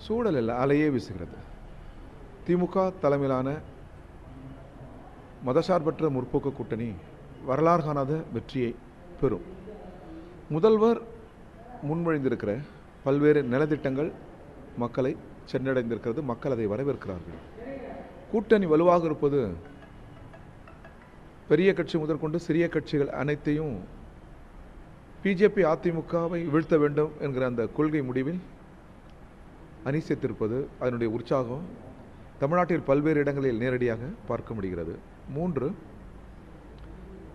சூழல் இல்லை, அலையே வீசுகிறது. திமுக தலைமையிலான மதசார்பற்ற முற்போக்கு கூட்டணி வரலாறு காணாத வெற்றியை பெறும். முதல்வர் முன்மொழிந்திருக்கிற பல்வேறு நலத்திட்டங்கள் மக்களை சென்றடைந்திருக்கிறது. மக்கள் அதை வரவேற்கிறார்கள். கூட்டணி வலுவாக இருப்பது பெரிய கட்சி முதற்கொண்டு சிறிய கட்சிகள் அனைத்தையும் பிஜேபி அதிமுகவை வீழ்த்த வேண்டும் என்கிற அந்த கொள்கை முடிவில் அணி சேர்த்திருப்பது, அதனுடைய உற்சாகம் தமிழ்நாட்டில் பல்வேறு இடங்களில் நேரடியாக பார்க்க முடிகிறது. 3,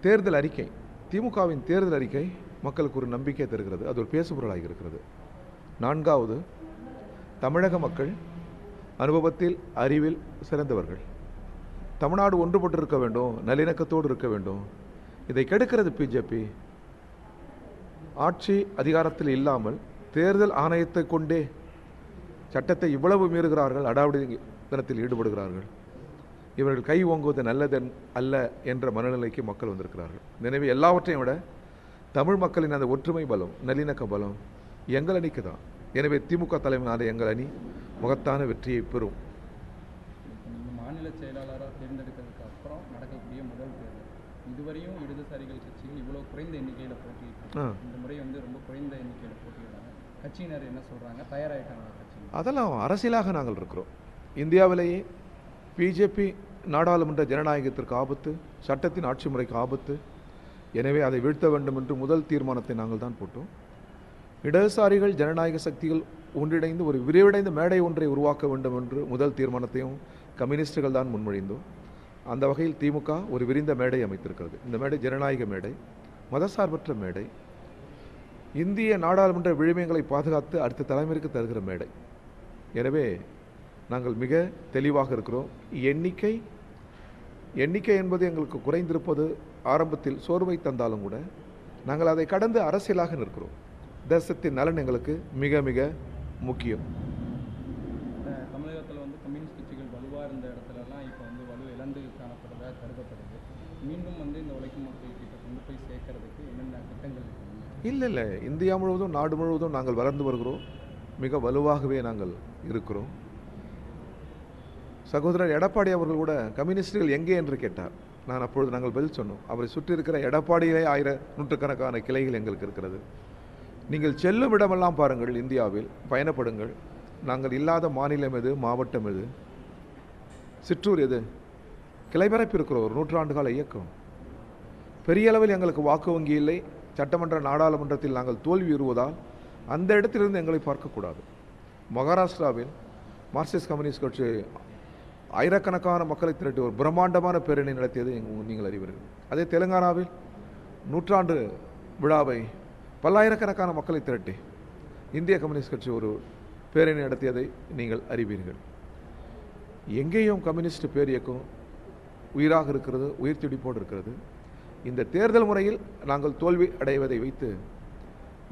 தேர்தல் அறிக்கை. திமுகவின் தேர்தல் அறிக்கை மக்களுக்கு ஒரு நம்பிக்கை தருகிறது. அது ஒரு பேசுபொருளாக இருக்கிறது. 4வது, தமிழக மக்கள் அனுபவத்தில் அறிவில் சிறந்தவர்கள். தமிழ்நாடு ஒன்றுபட்டு இருக்க வேண்டும், நல்லிணக்கத்தோடு இருக்க வேண்டும். இதை கெடுக்கிறது பிஜேபி. ஆட்சி அதிகாரத்தில் இல்லாமல் தேர்தல் ஆணையத்தை கொண்டே சட்டத்தை இவ்வளவு மீறுகிறார்கள், அடாவடித்தனத்தில் ஈடுபடுகிறார்கள். இவர்கள் கை ஓங்குவது நல்லது அல்ல என்ற மனநிலைக்கு மக்கள் வந்திருக்கிறார்கள். எனவே எல்லாவற்றையும் விட தமிழ் மக்களின் அந்த ஒற்றுமை பலம், நல்லிணக்க பலம் எங்கள் அணிக்கு தான். எனவே திமுக தலைமையிலான எங்கள் அணி மகத்தான வெற்றியை பெறும். மாநில செயலாளராக தேர்ந்தெடுக்கிறதுக்கு அப்புறம் நடக்கக்கூடிய முதல் தேர்தல். இதுவரையும் இடதுசாரிகள் கட்சிகள் இவ்வளோ குறைந்த எண்ணிக்கையில் போட்டியிட்டாங்க. இந்த முறை ரொம்ப குறைந்த எண்ணிக்கையில் போட்டியிட்டாங்க. கட்சியினர் என்ன சொல்கிறாங்க? தயாராகிட்டாங்க கட்சி? அதெல்லாம் அரசியலாக நாங்கள் இருக்கிறோம். இந்தியாவிலேயே பிஜேபி நாடாளுமன்ற ஜனநாயகத்திற்கு ஆபத்து, சட்டத்தின் ஆட்சி முறைக்கு ஆபத்து. எனவே அதை வீழ்த்த வேண்டும் என்று முதல் தீர்மானத்தை நாங்கள் தான் போட்டோம். இடதுசாரிகள் ஜனநாயக சக்திகள் ஒன்றிணைந்து ஒரு விரிவடைந்த மேடை ஒன்றை உருவாக்க வேண்டும் என்று முதல் தீர்மானத்தையும் கம்யூனிஸ்டுகள் தான் முன்மொழிந்தோம். அந்த வகையில் திமுக ஒரு விரிந்த மேடை அமைத்திருக்கிறது. இந்த மேடை ஜனநாயக மேடை, மதசார்பற்ற மேடை, இந்திய நாடாளுமன்ற விழுமியங்களை பாதுகாத்து அடுத்த தலைமுறைக்கு தருகிற மேடை. எனவே நாங்கள் மிக தெளிவாக இருக்கிறோம். எண்ணிக்கை என்பது எங்களுக்கு குறைந்திருப்பது ஆரம்பத்தில் சோர்வை தந்தாலும் கூட நாங்கள் அதை கடந்து அரசியலாக நிற்கிறோம். தேசத்தின் நலன் எங்களுக்கு மிக மிக முக்கியம். தமிழகத்தில் கம்யூனிஸ்ட் கட்சிகள் வலுவாக இருந்த இடத்துலலாம் இப்போ வலு இழந்து காணப்படுறதா கருதப்படுது. மீண்டும் இந்த உழைக்கும் மக்கள் கிட்ட கொண்டு போய் சேர்க்கறதுக்கு என்னென்ன திட்டங்கள்? இல்லை, இந்தியா முழுவதும் நாடு முழுவதும் நாங்கள் வளர்ந்து வருகிறோம். மிக வலுவாகவே நாங்கள் இருக்கிறோம். சகோதரர் எடப்பாடி அவர்கள் கூட கம்யூனிஸ்டுகள் எங்கே என்று கேட்டார். நான் அப்பொழுது நாங்கள் பதில் சொன்னோம். அவரை சுற்றி இருக்கிற எடப்பாடியிலே நூற்றுக்கணக்கான கிளைகள் எங்களுக்கு இருக்கிறது. நீங்கள் செல்லும் இடமெல்லாம் பாருங்கள், இந்தியாவில் பயணப்படுங்கள். நாங்கள் இல்லாத மாநிலம் எது, மாவட்டம் எது, சிற்றூர் எது? கிளைபரப்பு இருக்கிற ஒரு 100 ஆண்டு கால இயக்கம். பெரிய அளவில் எங்களுக்கு வாக்கு வங்கி இல்லை. சட்டமன்ற நாடாளுமன்றத்தில் நாங்கள் தோல்வி உறுவதால் அந்த இடத்திலிருந்து எங்களை பார்க்கக்கூடாது. மகாராஷ்டிராவில் மார்க்சிஸ்ட் கம்யூனிஸ்ட் கட்சி ஆயிரக்கணக்கான மக்களை திரட்டி ஒரு பிரம்மாண்டமான பேரணி நடத்தியது நீங்கள் அறிவீர்கள். அதே தெலுங்கானாவில் 100 விழாவை பல்லாயிரக்கணக்கான மக்களை திரட்டி இந்திய கம்யூனிஸ்ட் கட்சி ஒரு பேரணி நடத்தியதை நீங்கள் அறிவீர்கள். எங்கேயும் கம்யூனிஸ்ட் பேரியக்கம் உயிராக இருக்கிறது, உயிர் துடிப்போடு இருக்கிறது. இந்த தேர்தல் முறையில் நாங்கள் தோல்வி அடைவதை வைத்து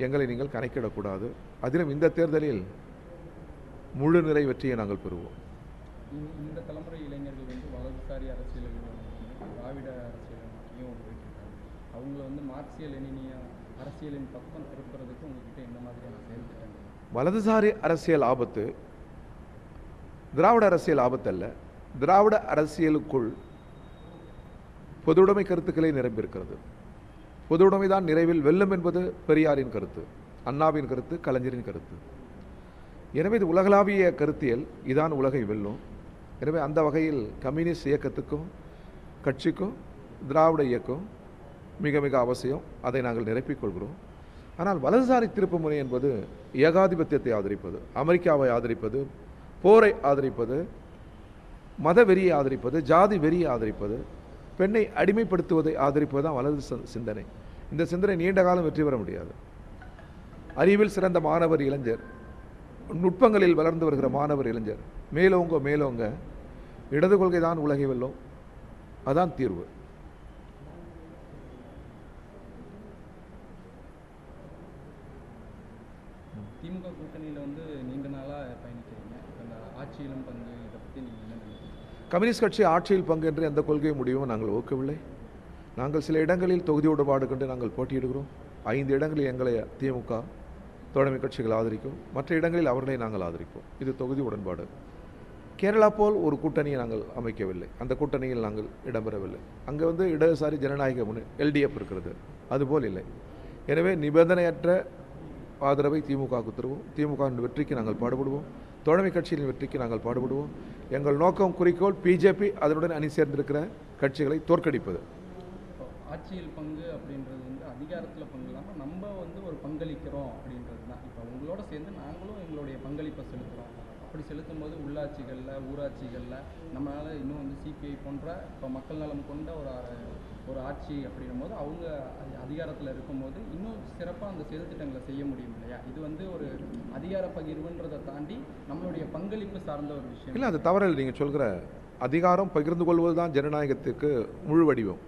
எங்களை நீங்கள் கணக்கிடக்கூடாது. அதிலும் இந்த தேர்தலில் முழு நிறை வெற்றியை நாங்கள் பெறுவோம். இந்த தலைமுறை இளைஞர்கள் வலதுசாரி அரசியல் திராவிட அரசியலையும் அவங்கள மார்க்சிய லெனினிய அரசியலின் பக்கம் திருப்புறதுக்கு உங்ககிட்ட என்ன மாதிரியான செயல் திட்டங்கள்? வலதுசாரி அரசியல் ஆபத்து, திராவிட அரசியல் ஆபத்து அல்ல. திராவிட அரசியலுக்குள் பொதுவுடைமை கருத்துக்களே நிரம்பியிருக்கிறது. பொதுவுடைமை தான் நிறைவில் வெல்லும் என்பது பெரியாரின் கருத்து, அண்ணாவின் கருத்து, கலைஞரின் கருத்து. எனவே இது உலகளாவிய கருத்தியல், இதான் உலகை வெல்லும். எனவே அந்த வகையில் கம்யூனிஸ்ட் இயக்கத்துக்கும் கட்சிக்கும் திராவிட இயக்கம் மிக மிக அவசியம். அதை நாங்கள் நிரப்பிக்கொள்கிறோம். ஆனால் வலதுசாரி திருப்பு முறை என்பது ஏகாதிபத்தியத்தை ஆதரிப்பது, அமெரிக்காவை ஆதரிப்பது, போரை ஆதரிப்பது, மத வெறியை ஆதரிப்பது, ஜாதி வெறியை ஆதரிப்பது, பெண்ணை அடிமைப்படுத்துவதை ஆதரிப்பது தான் வலது சிந்தனை. இந்த சிந்தனை நீண்ட காலம் வெற்றி பெற முடியாது. அறிவில் சிறந்த மாணவர் இளைஞர், நுட்பங்களில் வளர்ந்து வருகிற மாணவர் இளைஞர் மேலோங்க இடது கொள்கை தான் உலகை வெல்லும். அதான் தீர்வு. திமுக கூட்டணியில் நீண்ட நாளாக பயணிக்கிறீங்க. அந்த ஆட்சியிலும் பங்கு, இதை பற்றி நீங்கள் என்ன நினைக்கிறீங்க? கம்யூனிஸ்ட் கட்சி ஆட்சியில் பங்கு என்று எந்த கொள்கை முடிவும் நாங்கள் ஒக்கவில்லை. நாங்கள் சில இடங்களில் தொகுதி உடன்பாடு கண்டு நாங்கள் போட்டியிடுகிறோம். 5 இடங்களில் எங்களை திமுக தோழமை கட்சிகள் ஆதரிக்கும், மற்ற இடங்களில் அவர்களை நாங்கள் ஆதரிப்போம். இது தொகுதி உடன்பாடு. கேரளா போல் ஒரு கூட்டணியை நாங்கள் அமைக்கவில்லை, அந்த கூட்டணியில் நாங்கள் இடம்பெறவில்லை. அங்கே இடதுசாரி ஜனநாயக LDF இருக்கிறது, அதுபோல் இல்லை. எனவே நிபந்தனையற்ற ஆதரவை திமுகவுக்கு தருவோம். திமுகவின் வெற்றிக்கு நாங்கள் பாடுபடுவோம், தோழமை கட்சியின் வெற்றிக்கு நாங்கள் பாடுபடுவோம். எங்கள் நோக்கம், குறிக்கோள் பிஜேபி அதனுடன் அணி சேர்ந்திருக்கிற கட்சிகளை தோற்கடிப்பது. ஆட்சியில் பங்கு அப்படின்றது அதிகாரத்தில் பங்கு இல்லாமல் நம்ம ஒரு பங்களிக்கிறோம் அப்படின்றது தான். இப்போ உங்களோட சேர்ந்து நாங்களும் எங்களுடைய பங்களிப்பை செலுத்துகிறோம். அப்படி செலுத்தும் போது உள்ளாட்சிகளில், ஊராட்சிகளில் நம்மளால் இன்னும் சிபிஐ போன்ற இப்போ மக்கள் நலம் கொண்ட ஒரு ஆட்சி அப்படின்னும் போது அவங்க அதிகாரத்தில் இருக்கும்போது இன்னும் சிறப்பாக அந்த செயல்திட்டங்களை செய்ய முடியும் இல்லையா? இது ஒரு அதிகார பகிர்வுன்றதை தாண்டி நம்மளுடைய பங்களிப்பு சார்ந்த ஒரு விஷயம் இல்லை. அது தவறில்லை. நீங்கள் சொல்கிற அதிகாரம் பகிர்ந்து கொள்வது தான் ஜனநாயகத்துக்கு முழு வடிவம்.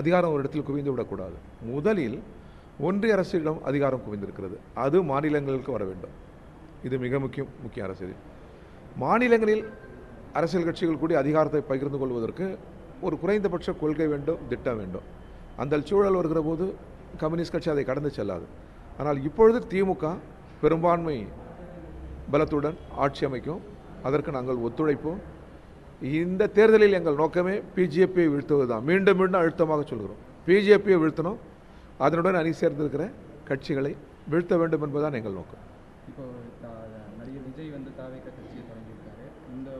அதிகாரம் ஒரு இடத்தில் குவிந்து விடக்கூடாது. முதலில் ஒன்றிய அரசிடம் அதிகாரம் குவிந்திருக்கிறது, அது மாநிலங்களுக்கு வர வேண்டும். இது மிக முக்கிய அரசியல். மாநிலங்களில் அரசியல் கட்சிகள் கூடி அதிகாரத்தை பகிர்ந்து கொள்வதற்கு ஒரு குறைந்தபட்ச கொள்கை வேண்டும், திட்டம் வேண்டும். அந்த சூழல் வருகிற போது கம்யூனிஸ்ட் கட்சி அதை கடந்து செல்லாது. ஆனால் இப்பொழுது திமுக பெரும்பான்மை பலத்துடன் ஆட்சி அமைக்கும், அதற்கு நாங்கள் ஒத்துழைப்போம். இந்த தேர்தலில் எங்கள் நோக்கமே பிஜேபியை வீழ்த்துவது தான். மீண்டும் மீண்டும் அழுத்தமாக சொல்கிறோம், பிஜேபியை வீழ்த்தணும், அதனுடன் அணி சேர்ந்திருக்கிற கட்சிகளை வீழ்த்த வேண்டும் என்பதுதான் எங்கள் நோக்கம். இப்போ நடிகர் விஜய் தாவேக கட்சியை தொடங்கியிருக்காரு. இந்த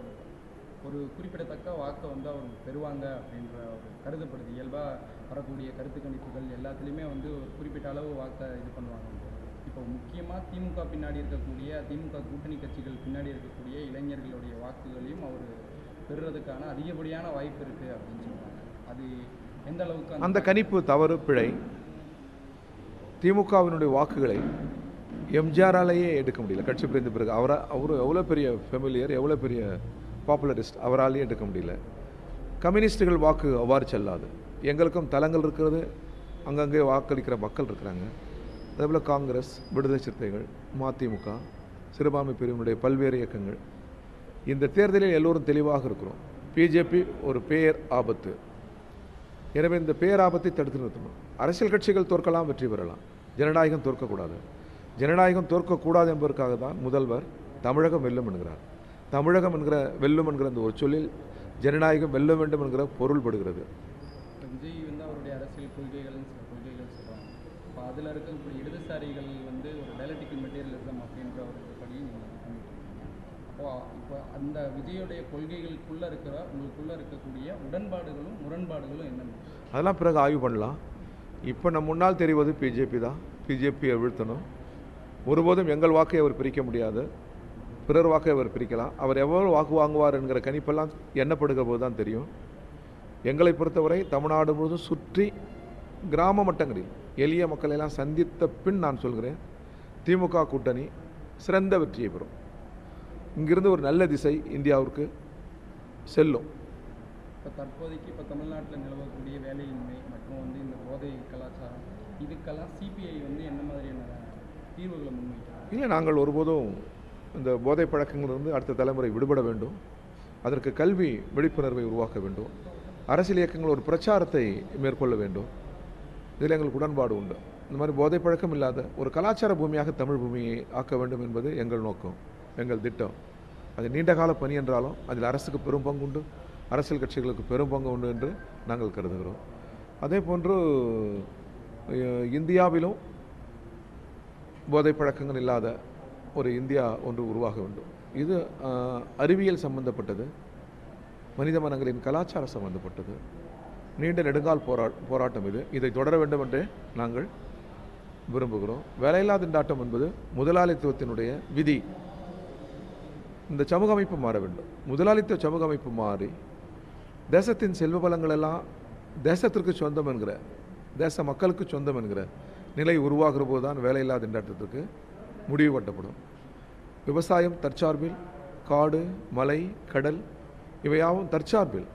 ஒரு குறிப்பிடத்தக்க வாக்கை அவர் பெறுவாங்க அப்படின்ற ஒரு கருதப்படுது. இயல்பாக வரக்கூடிய கருத்து கணிப்புகள் எல்லாத்துலேயுமே ஒரு குறிப்பிட்ட அளவு வாக்கை இது பண்ணுவாங்க. இப்போ முக்கியமாக திமுக பின்னாடி இருக்கக்கூடிய, திமுக கூட்டணி கட்சிகள் பின்னாடி இருக்கக்கூடிய இளைஞர்களுடைய வாக்குகளையும் அவர் பெறுறதுக்கான அதிகப்படியான வாய்ப்பு இருக்குது அப்படின்னு சொல்கிறாங்க. அது எந்த அளவுக்கு அந்த கணிப்பு தவறு, பிழை. திமுகவினுடைய வாக்குகளை எம்ஜிஆராலேயே எடுக்க முடியல கட்சி பிரிந்த பிறகு. அவர் எவ்வளோ பெரிய ஃபெமிலியர், எவ்வளோ பெரிய பாப்புலரிஸ்ட், அவராலேயே எடுக்க முடியல. கம்யூனிஸ்டுகள் வாக்கு அவ்வாறு செல்லாது. எங்களுக்கும் தளங்கள் இருக்கிறது, அங்கங்கே வாக்களிக்கிற மக்கள் இருக்கிறாங்க. அதேபோல் காங்கிரஸ், விடுதலை சிறுத்தைகள், மதிமுக, சிறுபான்மை பிரிவினுடைய பல்வேறு இயக்கங்கள். இந்த தேர்தலில் எல்லோரும் தெளிவாக இருக்கிறோம். பிஜேபி ஒரு பேர் ஆபத்து. எனவே இந்த பேராபத்தை தடுத்து நிறுத்தணும். அரசியல் கட்சிகள் தோற்கலாம், வெற்றி பெறலாம், ஜனநாயகம் தோற்கக்கூடாது. ஜனநாயகம் தோற்கக்கூடாது என்பதற்காக தான் முதல்வர் தமிழகம் வெல்லும் என்கிறார். தமிழகம் வெல்லும் என்கிற அந்த ஒரு சொல்லில் ஜனநாயகம் வெல்ல வேண்டும் என்கிற பொருள்படுகிறது. விஜய் அவருடைய அரசியல் கொள்கைகள் சில கொள்கைகள் சொல்கிறாங்க. இப்போ அதில் இருக்கக்கூடிய இடதுசாரிகள் ஒரு டயலெக்டிக்கல் மெட்டீரியலிசம் அப்படின்ற ஒரு படி இப்போ அந்த விஜயோடைய கொள்கைகளுக்குள்ளே உங்களுக்குள்ளே இருக்கக்கூடிய உடன்பாடுகளும் முரண்பாடுகளும் என்னென்ன? அதெல்லாம் பிறகு ஆய்வு பண்ணலாம். இப்போ நம் முன்னால் தெரிவது பிஜேபி தான். பிஜேபியை வீழ்த்தணும். ஒருபோதும் எங்கள் வாக்கை அவர் பிரிக்க முடியாது, பிறர் வாக்கை அவர் பிரிக்கலாம். அவர் எவ்வளோ வாக்கு வாங்குவார் என்கிற கணிப்பெல்லாம் எண்ணப்படுகிற போது தான் தெரியும். எங்களை பொறுத்தவரை தமிழ்நாடு முழுவதும் சுற்றி கிராம மட்டங்களில் எளிய மக்களெல்லாம் சந்தித்த பின் நான் சொல்கிறேன், திமுக கூட்டணி சிறந்த வெற்றியை பெறும். இங்கிருந்து ஒரு நல்ல திசை இந்தியாவிற்கு செல்லும். இப்போ தற்போதைக்கு தமிழ்நாட்டில் நிலவக்கூடிய வேலையின்மை மற்றும் இந்த போதை கலாச்சாரம், இதுக்கெல்லாம் சிபிஐ என்ன மாதிரியான தீர்வுகளை முன்வைக்கிறாங்க? இல்லை, நாங்கள் ஒருபோதும் இந்த போதை பழக்கங்களிலிருந்து அடுத்த தலைமுறை விடுபட வேண்டும். அதற்கு கல்வி விழிப்புணர்வை உருவாக்க வேண்டும். அரசியல் இயக்கங்கள் ஒரு பிரச்சாரத்தை மேற்கொள்ள வேண்டும். இதில் எங்களுக்கு உடன்பாடு உண்டு. இந்த மாதிரி போதை பழக்கம் இல்லாத ஒரு கலாச்சார பூமியாக தமிழ் பூமியை ஆக்க வேண்டும் என்பது எங்கள் நோக்கம், எங்கள் திட்டம். அது நீண்டகால பணி என்றாலும் அதில் அரசுக்கு பெரும் பங்கு உண்டு, அரசியல் கட்சிகளுக்கு பெரும் பங்கு உண்டு என்று நாங்கள் கருதுகிறோம். அதே போன்று இந்தியாவிலும் போதை பழக்கங்கள் இல்லாத ஒரு இந்தியா ஒன்று உருவாக வேண்டும். இது அறிவியல் சம்பந்தப்பட்டது, மனித மனங்களின் கலாச்சாரம் சம்பந்தப்பட்டது, நீண்ட நெடுங்கால் போராட்டம் இது. இதை தொடர வேண்டும் என்றே நாங்கள் விரும்புகிறோம். வேலையில்லா திண்டாட்டம் என்பது முதலாளித்துவத்தினுடைய விதி. இந்த சமூக அமைப்பு மாற வேண்டும். முதலாளித்துவ சமூக அமைப்பு மாறி தேசத்தின் செல்வ வளங்கள் எல்லாம் தேசத்திற்கு சொந்தம் என்கிற, தேச மக்களுக்கு சொந்தம் என்கிற நிலை உருவாகிற போது தான் வேலையில்லா திண்டாட்டத்திற்கு முடிவு கட்டப்படும். விவசாயம் தற்சார்பில், காடு, மலை, கடல் இவையாவும் தற்சார்பில்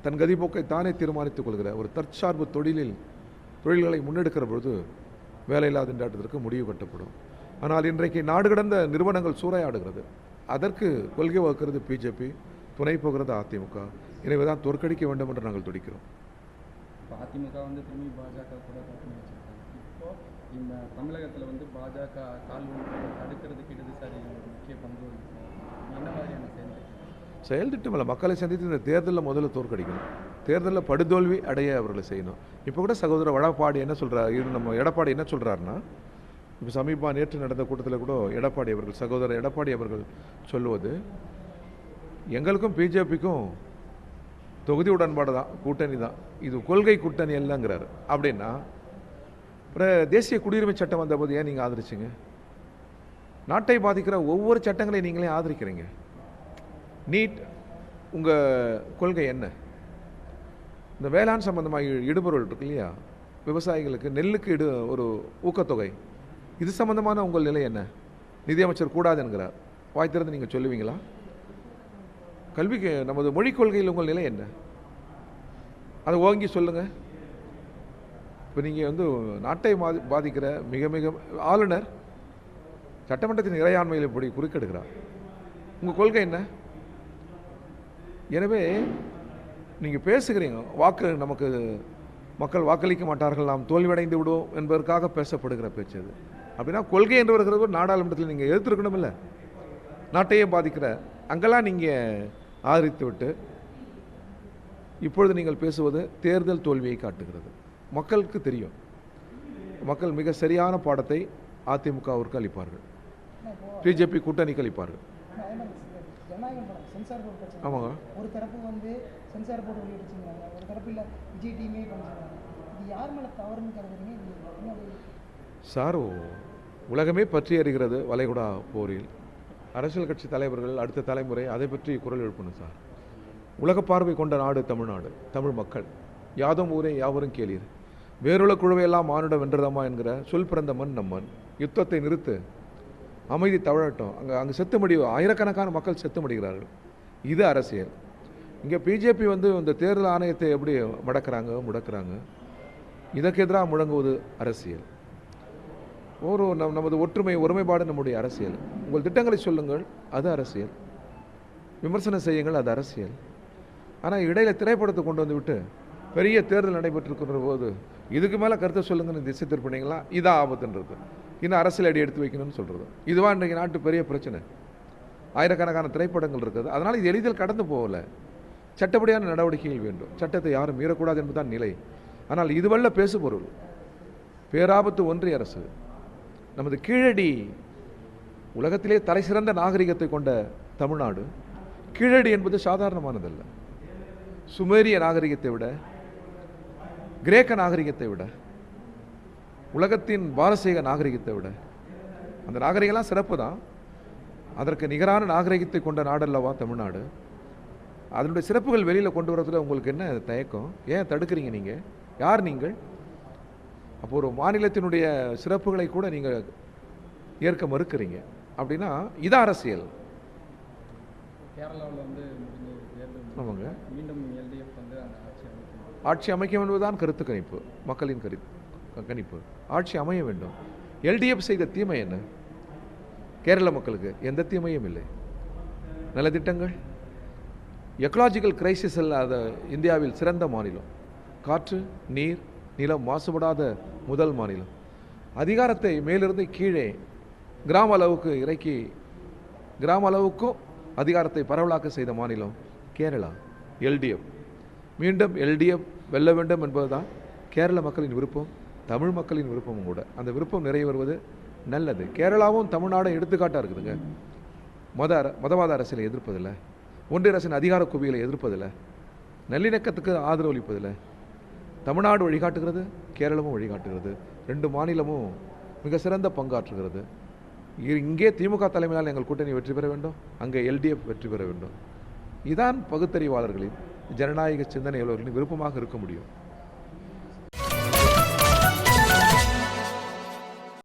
தன் கதிப்போக்கை தானே தீர்மானித்துக் கொள்கிற ஒரு தற்சார்பு தொழில்களை முன்னெடுக்கிற பொழுது வேலையில்லா திண்டாட்டத்திற்கு முடிவு கட்டப்படும். ஆனால் இன்றைக்கு நாடு கடந்த நிறுவனங்கள் சூறையாடுகிறது. அதற்கு கொள்கை வகுக்கிறது பிஜேபி, துணை போகிறது அதிமுக. எனவே தான் தோற்கடிக்க வேண்டும் என்று நாங்கள் துடிக்கிறோம். அதிமுக திரும்பி பாஜக கூட கூட்டணி வச்சிருக்காங்க. இப்போ இந்த தமிழகத்தில் வந்து பாஜக கால் ஊன்றதை தடுக்கிறதுக்கு இடதுசாரிகள் ஒரு முக்கிய பங்கு வகிக்கும். என்ன மாதிரியான செயல் திட்டம் இல்லை, மக்களை சந்தித்து இந்த தேர்தலில் முதல்ல தோற்கடிக்கணும், தேர்தலில் படுதோல்வி அடைய அவர்களை செய்யணும். இப்போ கூட சகோதரர் எடப்பாடி என்ன சொல்கிறார், இது நம்ம எடப்பாடி என்ன சொல்கிறாருன்னா, இப்போ சமீபமாக நேற்று நடந்த கூட்டத்தில் கூட எடப்பாடி அவர்கள், சகோதரர் எடப்பாடி அவர்கள் சொல்லுவது, எங்களுக்கும் பிஜேபிக்கும் தொகுதி உடன்பாடு தான், கூட்டணி தான், இது கொள்கை கூட்டணி இல்லைங்கிறாரு. அப்படின்னா அப்புறம் தேசிய குடியுரிமை சட்டம் வந்தபோது ஏன் நீங்கள் ஆதரிச்சிங்க? நாட்டை பாதிக்கிற ஒவ்வொரு சட்டங்களையும் நீங்களே ஆதரிக்கிறீங்க. நீட் உங்கள் கொள்கை என்ன? இந்த வேளாண் சம்பந்தமாக இடுபொருள் இருக்கு இல்லையா, விவசாயிகளுக்கு நெல்லுக்கு ஒரு ஊக்கத்தொகை, இது சம்பந்தமான உங்கள் நிலை என்ன? நிதியமைச்சர் கூடாது என்கிறார், வாய் திறந்து நீங்கள் சொல்லுவீங்களா? கல்விக்கு நமது மொழிக் கொள்கையில் உங்கள் நிலை என்ன? அதை ஓங்கி சொல்லுங்கள். இப்போ நீங்கள் வந்து நாட்டை பாதிக்கிற மிக மிக ஆளுநர் சட்டமன்றத்தின் இறையாண்மையில் இப்படி குறுக்கெடுக்கிறார், உங்கள் கொள்கை என்ன? எனவே நீங்கள் பேசுகிறீங்க, நமக்கு மக்கள் வாக்களிக்க மாட்டார்கள், நாம் தோல்வியடைந்து விடுவோம் என்பதற்காக பேசப்படுகிற பேச்சு அது. அப்படின்னா கொள்கை என்று வருகிறது நாடாளுமன்றத்தில் நீங்கள் எதிர்த்திருக்கணும் இல்லை? நாட்டையே பாதிக்கிற அங்கெல்லாம் நீங்கள் ஆதரித்து விட்டு இப்பொழுது நீங்கள் பேசுவது தேர்தல் தோல்வியை காட்டுகிறது. மக்களுக்கு தெரியும், மக்கள் மிக சரியான பாடத்தை அதிமுகவிற்கு அளிப்பார்கள், பிஜேபி கூட்டணிக்கு அளிப்பார்கள். ஆமாங்க, ஒரு தரப்பு வந்து சென்சார் போர்டு வெளியிடுச்சுங்கிறாங்க, ஒரு தரப்பு இல்லை விஜய் டீமே பண்ணுறாங்க. இது யார் மேலே தவறுன்னு கருதுறீங்க? சார், உலகமே பற்றி அறிகிறது வளைகுடா போரில். அரசியல் கட்சி தலைவர்கள் அடுத்த தலைமுறை அதை பற்றி குரல் எழுப்பணும் சார். உலக பார்வை கொண்ட நாடு தமிழ்நாடு, தமிழ் மக்கள். யாதும் ஊரே யாவரும் கேளீர், வேறுள்ள குழுவையெல்லாம் மானுட வென்றதம்மா என்கிற சொல் பிறந்த மண் நம் மண். யுத்தத்தை நிறுத்து, அமைதி தவழட்டும். அங்கே செத்து முடிவு, ஆயிரக்கணக்கான மக்கள் செத்து முடிகிறார்கள். இது அரசியல். இங்கே பிஜேபி வந்து இந்த தேர்தல் ஆணையத்தை எப்படி முடக்கிறாங்க, இதற்கு எதிராக முழங்குவது அரசியல். நமது ஒருமைப்பாடு நம்முடைய அரசியல். உங்கள் திட்டங்களை சொல்லுங்கள், அது அரசியல். விமர்சனம் செய்யுங்கள், அது அரசியல். ஆனால் இடையில திரைப்படத்தை கொண்டு வந்து விட்டு பெரிய தேர்தல் நடைபெற்றிருக்கிற போது இதுக்கு மேலே கருத்தை சொல்லுங்கன்னு திசை திருப்பினீங்களா, இதான் ஆபத்துன்றது. இன்னும் அரசியல் அடி எடுத்து வைக்கணும்னு சொல்கிறது. இதுவாக இன்றைக்கு நாட்டு பெரிய பிரச்சனை. ஆயிரக்கணக்கான திரைப்படங்கள் இருக்குது, அதனால் இது எளிதில் கடந்து போகலை. சட்டப்படியான நடவடிக்கைகள் வேண்டும், சட்டத்தை யாரும் மீறக்கூடாது என்பதுதான் நிலை. ஆனால் இதுவல்ல பேசுபொருள். பேராபத்து ஒன்றிய அரசு, நமது கீழடி, உலகத்திலே தலை சிறந்த நாகரிகத்தை கொண்ட தமிழ்நாடு. கீழடி என்பது சாதாரணமானதல்ல. சுமேரிய நாகரிகத்தை விட, கிரேக்க நாகரிகத்தை விட, உலகத்தின் பாரசீக நாகரிகத்தை விட, அந்த நாகரிகம்லாம் சிறப்பு தான். அதற்கு நிகரான நாகரிகத்தை கொண்ட நாடல்லவா தமிழ்நாடு. அதனுடைய சிறப்புகள் வெளியில் கொண்டு வரதுல உங்களுக்கு என்ன தயக்கம்? ஏன் தடுக்கிறீங்க? நீங்கள் யார்? நீங்கள் அப்போ ஒரு மாநிலத்தினுடைய சிறப்புகளை கூட நீங்கள் ஏற்க மறுக்கிறீங்க. அப்படின்னா இதான் அரசியல். கேரளாவில் வந்து ஆமாங்க, மீண்டும் எல்டிஎஃப் வந்து அந்த ஆட்சி அமைக்கும் என்பதுதான் கருத்து கணிப்பு, மக்களின் கணிப்பு. ஆட்சி அமைய வேண்டும். எல்டிஎஃப் செய்த தீமை என்ன? கேரள மக்களுக்கு எந்த தீமையும் இல்லை. நல்ல திட்டங்கள், எக்கலாஜிக்கல் கிரைசிஸ் இல்லாத இந்தியாவில் சிறந்த மாநிலம். காற்று, நீர், நிலம் மாசுபடாத முதல் மாநிலம். அதிகாரத்தை மேலிருந்து கீழே கிராம அளவுக்கு இறக்கி கிராம அளவுக்கும் அதிகாரத்தை பரவலாக்க செய்த மாநிலம் கேரளா. எல்டிஎஃப், மீண்டும் எல்டிஎஃப் வெல்ல வேண்டும் என்பதுதான் கேரள மக்களின் விருப்பம், தமிழ் மக்களின் விருப்பமும் கூட. அந்த விருப்பம் நிறைவேறுவது நல்லது. கேரளாவும் தமிழ்நாடும் எடுத்துக்காட்டாக இருக்குதுங்க. மதவாத அரசியலை எதிர்ப்பதில்லை, ஒன்றிய அரசின் அதிகார குவியலை எதிர்ப்பதில்லை, நல்லிணக்கத்துக்கு ஆதரவு அளிப்பதில்லை. தமிழ்நாடு வழிகாட்டுகிறது, கேரளமும் வழிகாட்டுகிறது. ரெண்டு மாநிலமும் மிக சிறந்த பங்காற்றுகிறது. இங்கே திமுக தலைமையால் எங்கள் கூட்டணி வெற்றி பெற வேண்டும், அங்கே எல்டிஎஃப் வெற்றி பெற வேண்டும். இதான் பகுத்தறிவாளர்களின், ஜனநாயக சிந்தனையுள்ளவர்களின் விருப்பமாக இருக்க முடியும்.